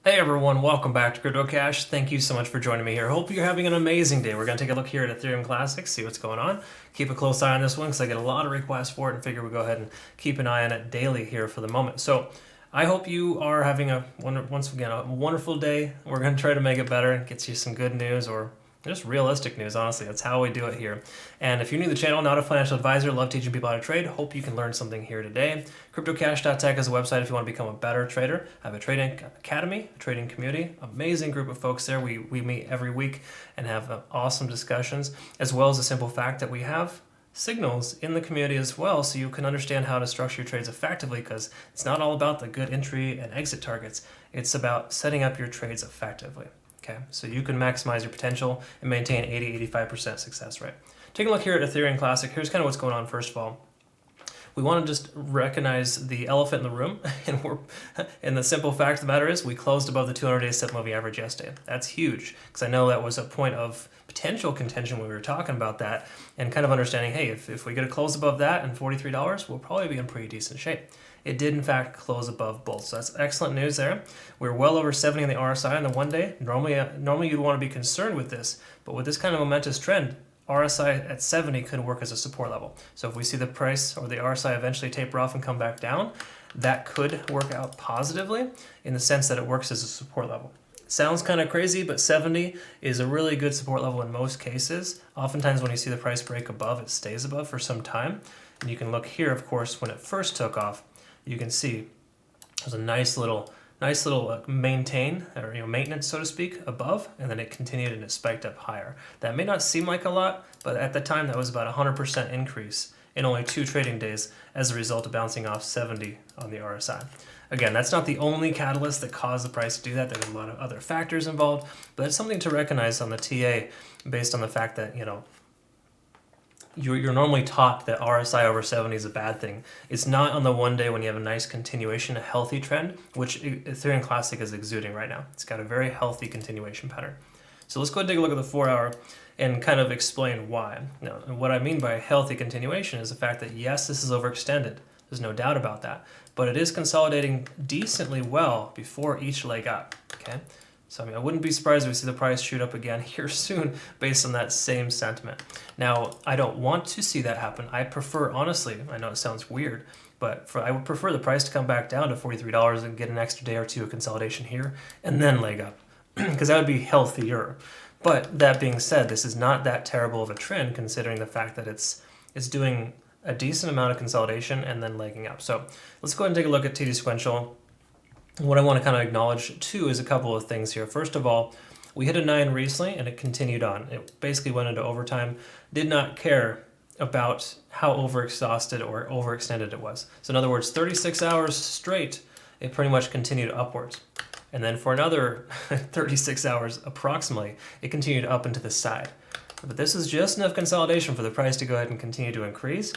Hey everyone, welcome back to CryptoCache. Thank you so much for joining me here. Hope you're having an amazing day. We're going to take a look here at Ethereum Classic, see what's going on. Keep a close eye on this one because I get a lot of requests for it and figure we'll go ahead and keep an eye on it daily here for the moment. So I hope you are having once again, a wonderful day. We're going to try to make it better and get you some good news or just realistic news, honestly. That's how we do it here. And if you're new to the channel, not a financial advisor, love teaching people how to trade, hope you can learn something here today. CryptoCache.tech is a website if you want to become a better trader. I have a trading academy, a trading community, amazing group of folks there. We meet every week and have awesome discussions, as well as the simple fact that we have signals in the community as well, so you can understand how to structure your trades effectively, because it's not all about the good entry and exit targets. It's about setting up your trades effectively. Okay, so you can maximize your potential and maintain 80-85% success rate. Taking a look here at Ethereum Classic, here's kind of what's going on first of all. We want to just recognize the elephant in the room, and the simple fact of the matter is we closed above the 200-day set moving average yesterday. That's huge, because I know that was a point of potential contention when we were talking about that, and kind of understanding, hey, if we get a close above that and $43, we'll probably be in pretty decent shape. It did, in fact, close above both. So that's excellent news there. We're well over 70 on the RSI on the 1 day. Normally you'd want to be concerned with this, but with this kind of momentous trend, RSI at 70 could work as a support level. So if we see the price or the RSI eventually taper off and come back down, that could work out positively in the sense that it works as a support level. Sounds kind of crazy, but 70 is a really good support level in most cases. Oftentimes when you see the price break above, it stays above for some time. And you can look here, of course, when it first took off, you can see there's a nice little maintain or maintenance, so to speak, above, and then it continued and it spiked up higher. That may not seem like a lot, but at the time that was about 100% increase in only 2 trading days as a result of bouncing off 70 on the RSI. Again, that's not the only catalyst that caused the price to do that. There's a lot of other factors involved, but it's something to recognize on the TA based on the fact that, you're normally taught that RSI over 70 is a bad thing. It's not on the 1 day when you have a nice continuation, a healthy trend, which Ethereum Classic is exuding right now. It's got a very healthy continuation pattern. So let's go ahead and take a look at the 4 hour and kind of explain why. Now, and what I mean by healthy continuation is the fact that yes, this is overextended. There's no doubt about that. But it is consolidating decently well before each leg up. Okay? So I wouldn't be surprised if we see the price shoot up again here soon based on that same sentiment. Now, I don't want to see that happen. I prefer, honestly, I know it sounds weird, but I would prefer the price to come back down to $43 and get an extra day or two of consolidation here and then leg up, because that would be healthier. But that being said, this is not that terrible of a trend considering the fact that it's doing a decent amount of consolidation and then legging up. So let's go ahead and take a look at TD sequential. What I want to kind of acknowledge too is a couple of things here. First of all, we hit a 9 recently and it continued on. It basically went into overtime, did not care about how overexhausted or overextended it was. So in other words, 36 hours straight, it pretty much continued upwards. And then for another 36 hours approximately, it continued up and to the side. But this is just enough consolidation for the price to go ahead and continue to increase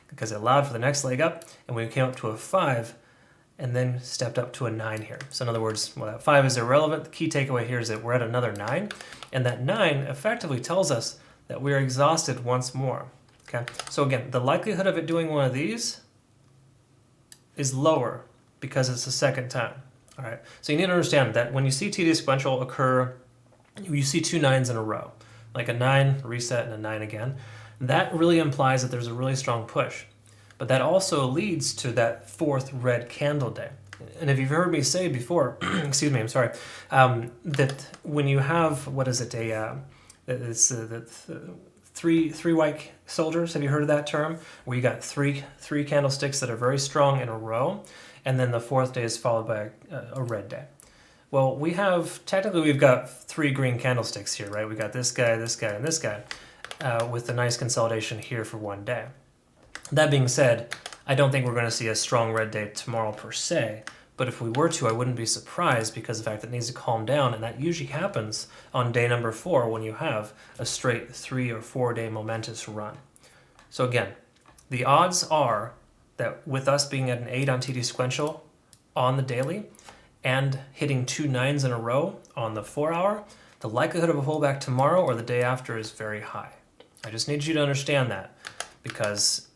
because it allowed for the next leg up, and we came up to a 5 and then stepped up to a 9 here. So in other words, well, that 5 is irrelevant. The key takeaway here is that we're at another 9, and that 9 effectively tells us that we're exhausted once more. Okay, so again, the likelihood of it doing one of these is lower because it's the second time. All right, so you need to understand that when you see TD sequential occur, you see 2 9s in a row, like a 9 reset and a 9 again. That really implies that there's a really strong push. But that also leads to that 4th red candle day. And if you've heard me say before, excuse me, I'm sorry, that when you have, what is it, it's the three white soldiers, have you heard of that term? Where you got three candlesticks that are very strong in a row, and then the 4th day is followed by a red day. Well, we've got 3 green candlesticks here, right? We got this guy, and this guy, with a nice consolidation here for 1 day. That being said, I don't think we're going to see a strong red day tomorrow per se, but if we were to, I wouldn't be surprised because of the fact that it needs to calm down, and that usually happens on day number 4 when you have a straight 3 or 4 day momentous run. So again, the odds are that with us being at an 8 on TD sequential on the daily and hitting 2 9s in a row on the 4 hour, the likelihood of a pullback tomorrow or the day after is very high. I just need you to understand that, because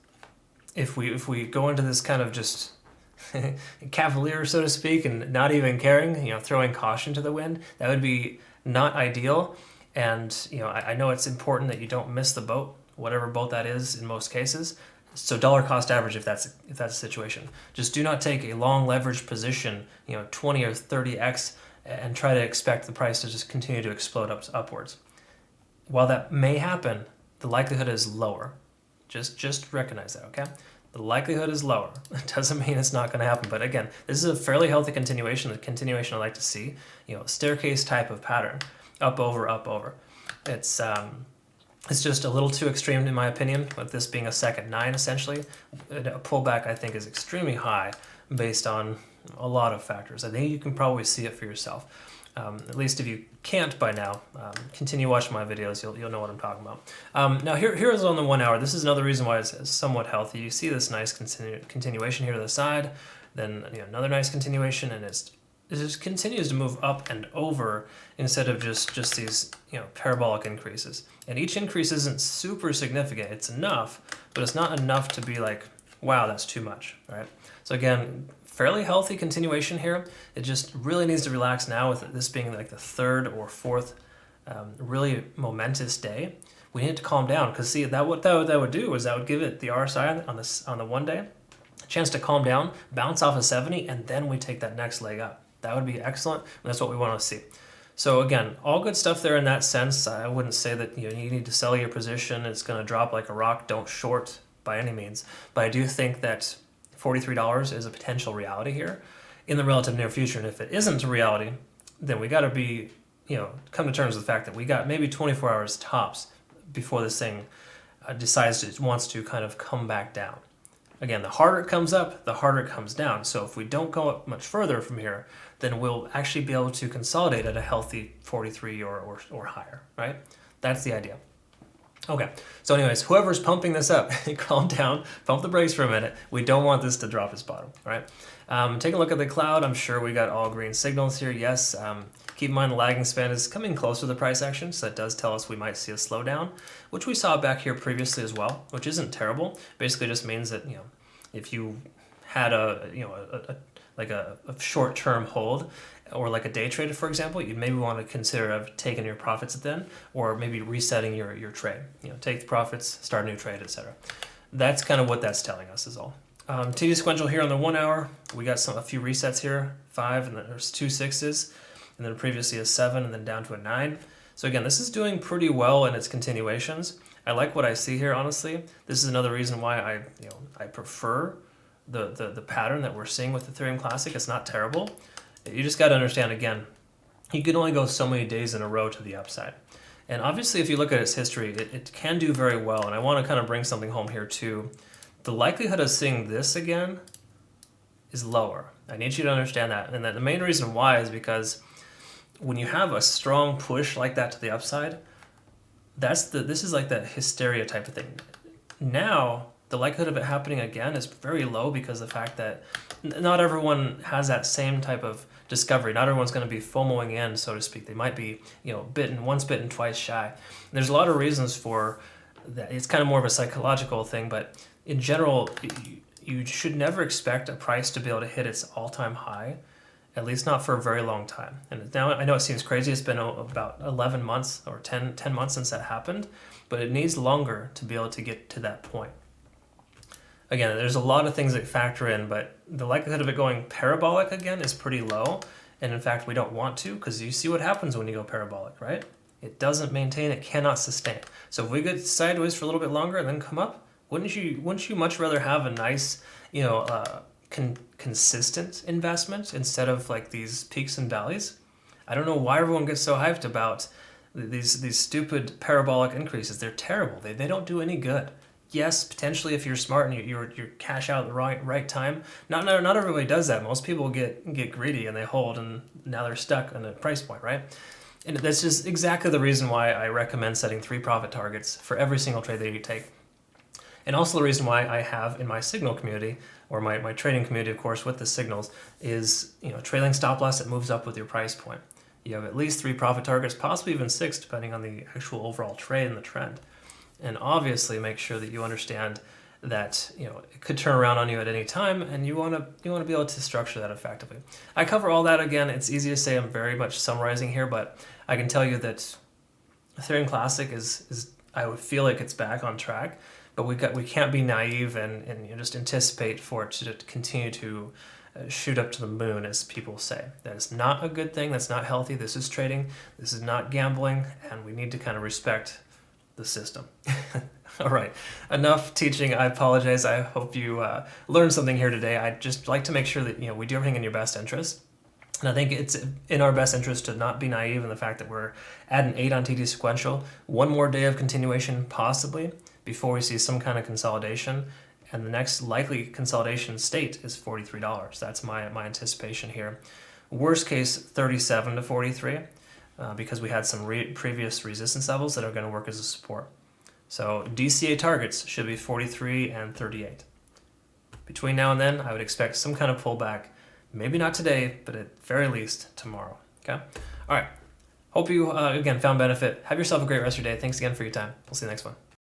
if we go into this kind of just cavalier, so to speak, and not even caring, throwing caution to the wind. That would be not ideal. And I know it's important that you don't miss the boat, whatever boat that is in most cases. So dollar cost average if that's a situation. Just do not take a long leveraged position, 20 or 30x, and try to expect the price to just continue to explode upwards. While that may happen, the likelihood is lower. Just recognize that, okay? The likelihood is lower. It doesn't mean it's not going to happen. But again, this is a fairly healthy continuation, the continuation I like to see. Staircase type of pattern, up, over, up, over. It's just a little too extreme in my opinion, with this being a second 9 essentially. A pullback I think is extremely high based on a lot of factors. I think you can probably see it for yourself. At least if you can't by now, continue watching my videos, you'll know what I'm talking about. Now here is on the 1 hour. This is another reason why it's somewhat healthy. You see this nice continuation here to the side, then another nice continuation, and it just continues to move up and over instead of just these parabolic increases. And each increase isn't super significant. It's enough, but it's not enough to be like, wow, that's too much, right? So again, fairly healthy continuation here. It just really needs to relax now, with this being like the third or fourth really momentous day. We need to calm down, because see, what that would do is that would give it the RSI on the 1 day a chance to calm down, bounce off of 70, and then we take that next leg up. That would be excellent, and that's what we want to see. So again, all good stuff there in that sense. I wouldn't say that you need to sell your position. It's going to drop like a rock. Don't short by any means. But I do think that $43 is a potential reality here in the relative near future. And if it isn't a reality, then we got to be, come to terms with the fact that we got maybe 24 hours tops before this thing wants to kind of come back down. Again, the harder it comes up, the harder it comes down. So if we don't go up much further from here, then we'll actually be able to consolidate at a healthy 43 or higher, right? That's the idea. Okay, so anyways, whoever's pumping this up, calm down, pump the brakes for a minute. We don't want this to drop its bottom, all right? Take a look at the cloud. I'm sure we got all green signals here. Yes, keep in mind the lagging span is coming closer to the price action, so that does tell us we might see a slowdown, which we saw back here previously as well, which isn't terrible. Basically just means that, if you had a short-term hold, or like a day trader, for example, you maybe want to consider taking your profits then, or maybe resetting your trade. Take the profits, start a new trade, etc. That's kind of what that's telling us is all. TD sequential here on the 1 hour, we got a few resets here, 5, and then there's 2 6s, and then previously a 7, and then down to a 9. So again, this is doing pretty well in its continuations. I like what I see here, honestly. This is another reason why I prefer the pattern that we're seeing with Ethereum Classic. It's not terrible. You just got to understand, again, you can only go so many days in a row to the upside. And obviously, if you look at its history, it can do very well. And I want to kind of bring something home here too. The likelihood of seeing this again is lower. I need you to understand that. And the main reason why is because when you have a strong push like that to the upside, this is like that hysteria type of thing. Now, the likelihood of it happening again is very low, because of the fact that not everyone has that same type of discovery. Not everyone's going to be FOMOing in, so to speak. They might be, once bitten, twice shy. And there's a lot of reasons for that. It's kind of more of a psychological thing, but in general, you should never expect a price to be able to hit its all-time high, at least not for a very long time. And now I know it seems crazy. It's been about 11 months or 10 months since that happened, but it needs longer to be able to get to that point. Again, there's a lot of things that factor in, but the likelihood of it going parabolic again is pretty low. And in fact, we don't want to, because you see what happens when you go parabolic, right? It doesn't maintain, it cannot sustain. So if we get sideways for a little bit longer and then come up, wouldn't you much rather have a nice, consistent investment instead of like these peaks and valleys? I don't know why everyone gets so hyped about these stupid parabolic increases. They're terrible. They don't do any good. Yes, potentially if you're smart and you're cash out at the right time. Not everybody does that. Most people get greedy and they hold, and now they're stuck on a price point, right? And that's just exactly the reason why I recommend setting 3 profit targets for every single trade that you take. And also the reason why I have in my signal community, or my trading community, of course, with the signals, is trailing stop loss that moves up with your price point. You have at least 3 profit targets, possibly even 6, depending on the actual overall trade and the trend. And obviously make sure that you understand that it could turn around on you at any time, and you want to be able to structure that effectively. I cover all that again. It's easy to say. I'm very much summarizing here, but I can tell you that Ethereum Classic is I would feel like it's back on track, but we can't be naive and just anticipate for it to continue to shoot up to the moon, as people say. That is not a good thing. That's not healthy. This is trading. This is not gambling, and we need to kind of respect the system. All right, enough teaching. I apologize. I hope you learned something here today. I'd just like to make sure that we do everything in your best interest. And I think it's in our best interest to not be naive in the fact that we're at an 8 on TD sequential. One more day of continuation possibly before we see some kind of consolidation. And the next likely consolidation state is $43. That's my anticipation here. Worst case, 37 to 43, because we had some previous resistance levels that are going to work as a support. So DCA targets should be 43 and 38. Between now and then, I would expect some kind of pullback. Maybe not today, but at very least tomorrow. Okay? All right. Hope you, again, found benefit. Have yourself a great rest of your day. Thanks again for your time. We'll see you next one.